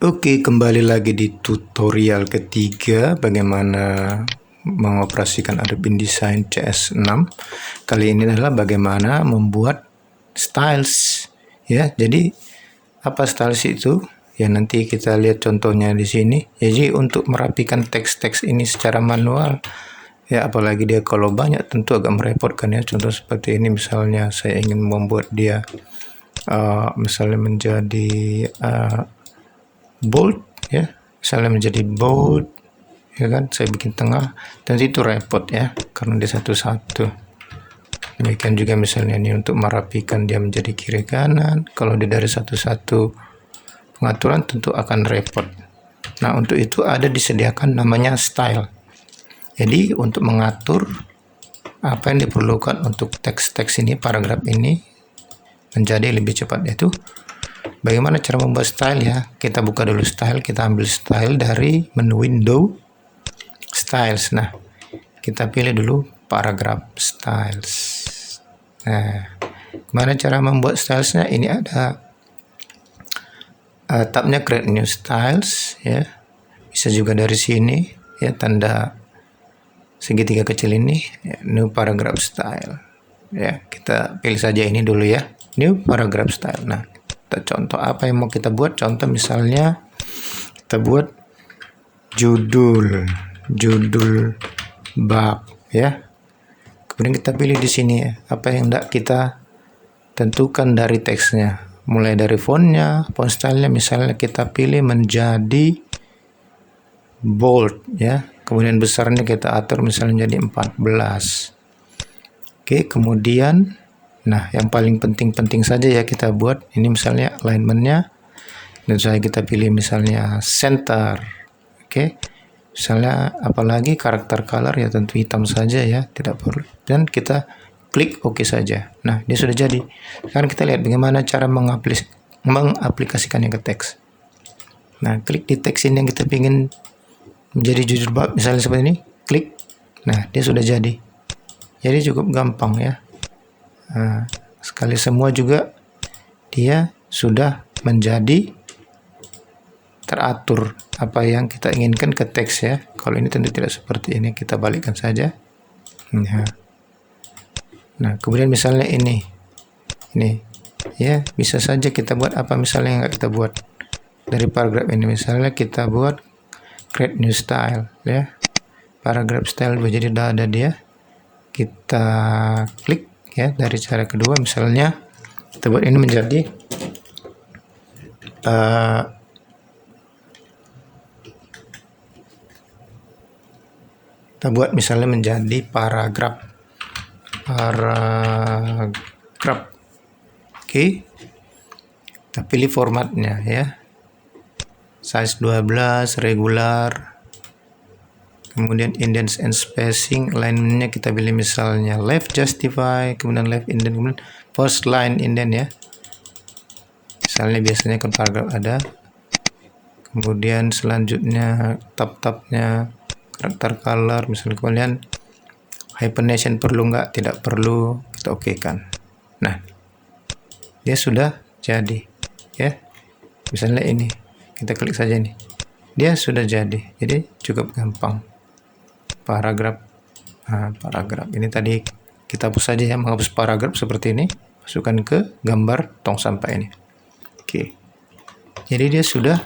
Oke, kembali lagi di tutorial ketiga bagaimana mengoperasikan Adobe InDesign CS6. Kali ini adalah bagaimana membuat styles ya. Jadi apa styles itu? Ya nanti kita lihat contohnya di sini. Jadi untuk merapikan teks-teks ini secara manual ya, apalagi dia kalau banyak tentu agak merepotkan ya. Contoh seperti ini misalnya saya ingin membuat dia misalnya menjadi bold ya, misalnya menjadi bold ya kan, saya bikin tengah dan itu repot ya karena dia satu-satu. Demikian juga misalnya ini untuk merapikan dia menjadi kiri kanan, kalau dia dari satu-satu pengaturan tentu akan repot. Nah untuk itu ada disediakan namanya style. Jadi untuk mengatur apa yang diperlukan untuk teks-teks ini, paragraf ini menjadi lebih cepat, yaitu bagaimana cara membuat style ya. Kita buka dulu style, kita ambil style dari menu window styles. Nah, kita pilih dulu paragraph styles. Nah, gimana cara membuat stylesnya? Ini ada tabnya create new styles ya. Bisa juga dari sini ya, tanda segitiga kecil ini ya, new paragraph style. Ya, kita pilih saja ini dulu ya, new paragraph style. Nah, kita contoh apa yang mau kita buat. Contoh misalnya kita buat judul bab ya. Kemudian kita pilih di sini ya, apa yang hendak kita tentukan dari teksnya. Mulai dari fontnya, font stylenya misalnya kita pilih menjadi bold ya. Kemudian besarnya kita atur misalnya jadi 14. Oke, kemudian nah yang paling penting saja ya kita buat ini misalnya alignmentnya, dan saya kita pilih misalnya center. Oke, misalnya apalagi karakter color ya tentu hitam saja ya, tidak perlu, dan kita klik OK saja. Nah dia sudah jadi. Sekarang kita lihat bagaimana cara mengaplikasikannya ke teks. Nah klik di teks ini yang kita ingin menjadi judul bab misalnya seperti ini, klik. Nah dia sudah jadi cukup gampang ya. Nah, sekali semua juga dia sudah menjadi teratur apa yang kita inginkan ke teks ya. Kalau ini tentu tidak seperti ini, kita balikkan saja. Nah kemudian misalnya ini ya, bisa saja kita buat apa misalnya yang nggak kita buat dari paragraf ini. Misalnya kita buat create new style ya, paragraph style jadi ada dia. Kita klik ya dari cara kedua, misalnya kita buat ini menjadi kita buat misalnya menjadi paragraf. Oke, kita pilih formatnya ya, size 12, regular, kemudian indent and spacing, alignmentnya kita pilih misalnya left justify, kemudian left indent, kemudian first line indent ya. Misalnya biasanya kan paragraf ada, kemudian selanjutnya tab-tabnya, karakter color, misalnya kemudian hyphenation perlu nggak, tidak perlu, kita oke kan. Nah dia sudah jadi ya. Misalnya ini kita klik saja, ini dia sudah jadi cukup gampang. Paragraf ini tadi kita hapus saja ya, menghapus paragraf seperti ini, masukkan ke gambar tong sampah ini. Oke, jadi dia sudah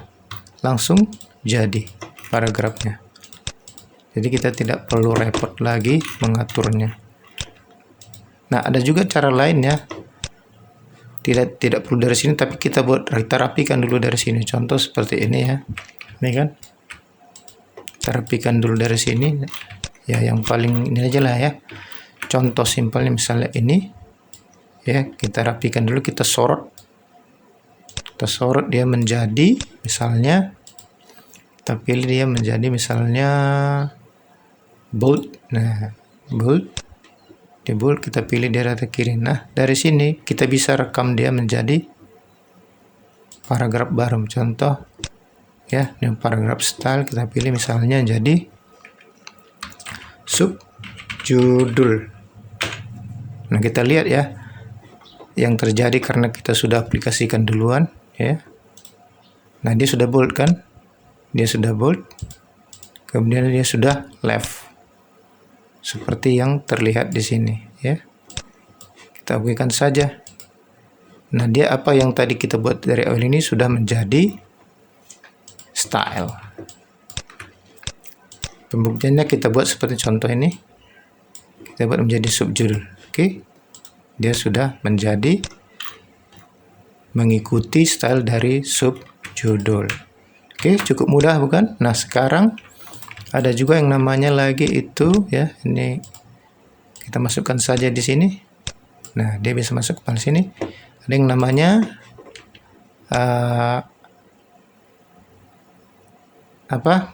langsung jadi paragrafnya, jadi kita tidak perlu repot lagi mengaturnya. Nah ada juga cara lain ya, tidak perlu dari sini, tapi kita rapikan dulu dari sini. Contoh seperti ini ya, ini kan kita rapikan dulu dari sini ya, yang paling ini aja lah ya. Contoh simpelnya misalnya ini ya, kita rapikan dulu, kita sorot dia menjadi misalnya, kita pilih dia menjadi misalnya bold. Nah bold, di bold kita pilih di rata kiri. Nah dari sini kita bisa rekam dia menjadi paragraf baru. Contoh ya, ini paragraf style, kita pilih misalnya jadi subjudul. Nah kita lihat ya yang terjadi karena kita sudah aplikasikan duluan ya. Nah, dia sudah bold kan? Dia sudah bold. Kemudian dia sudah left. Seperti yang terlihat di sini, ya. Kita okekan saja. Nah, dia apa yang tadi kita buat dari awal ini sudah menjadi style. Pembuktiannya kita buat seperti contoh ini. Kita buat menjadi subjudul. Oke. Dia sudah menjadi mengikuti style dari subjudul. Oke, cukup mudah bukan? Nah, sekarang ada juga yang namanya lagi itu, ya. Ini kita masukkan saja di sini. Nah, dia bisa masuk ke sini. Ada yang namanya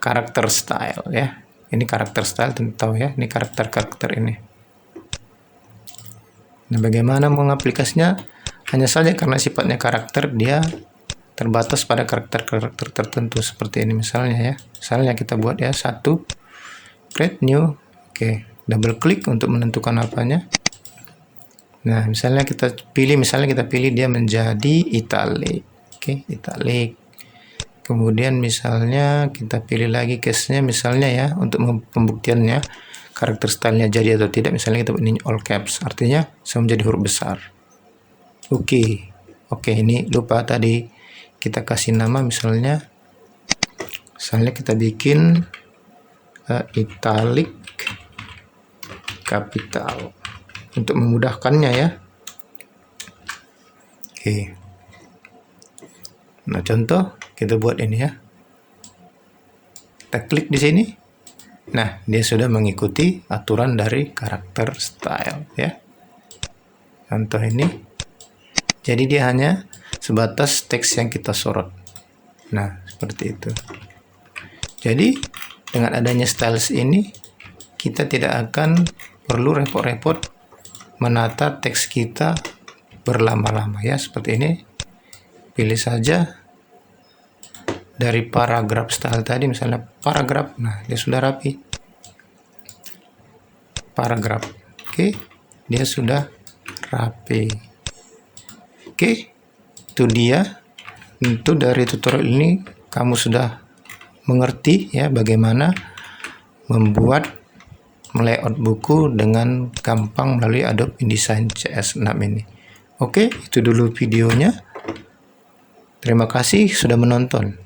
karakter style, ya. Ini karakter style, tentu tahu ya. Ini karakter ini. Nah, bagaimana mengaplikasinya? Hanya saja karena sifatnya karakter, dia terbatas pada karakter-karakter tertentu seperti ini misalnya, ya. Misalnya kita buat ya create new. Oke, double klik untuk menentukan apanya. Nah, misalnya kita pilih dia menjadi italic. Oke, italic. Kemudian misalnya kita pilih lagi case-nya misalnya, ya, untuk pembuktiannya karakter stylenya jadi atau tidak. Misalnya kita ini all caps, artinya semua menjadi huruf besar. Oke, ini lupa tadi kita kasih nama, misalnya kita bikin italic capital untuk memudahkannya, ya. Oke. Nah, contoh kita buat ini, ya. Kita klik di sini. Nah, dia sudah mengikuti aturan dari karakter style, ya. Contoh ini. Jadi dia hanya sebatas teks yang kita sorot. Nah, seperti itu. Jadi dengan adanya styles ini, kita tidak akan perlu repot-repot menata teks kita berlama-lama, ya. Seperti ini. Pilih saja dari paragraf style tadi, misalnya paragraf. Nah, dia sudah rapi. Paragraf. Oke, dia sudah rapi. Oke. Itu dia. Tentu dari tutorial ini kamu sudah mengerti, ya, bagaimana membuat layout buku dengan gampang melalui Adobe InDesign CS6 ini. Oke, itu dulu videonya. Terima kasih sudah menonton.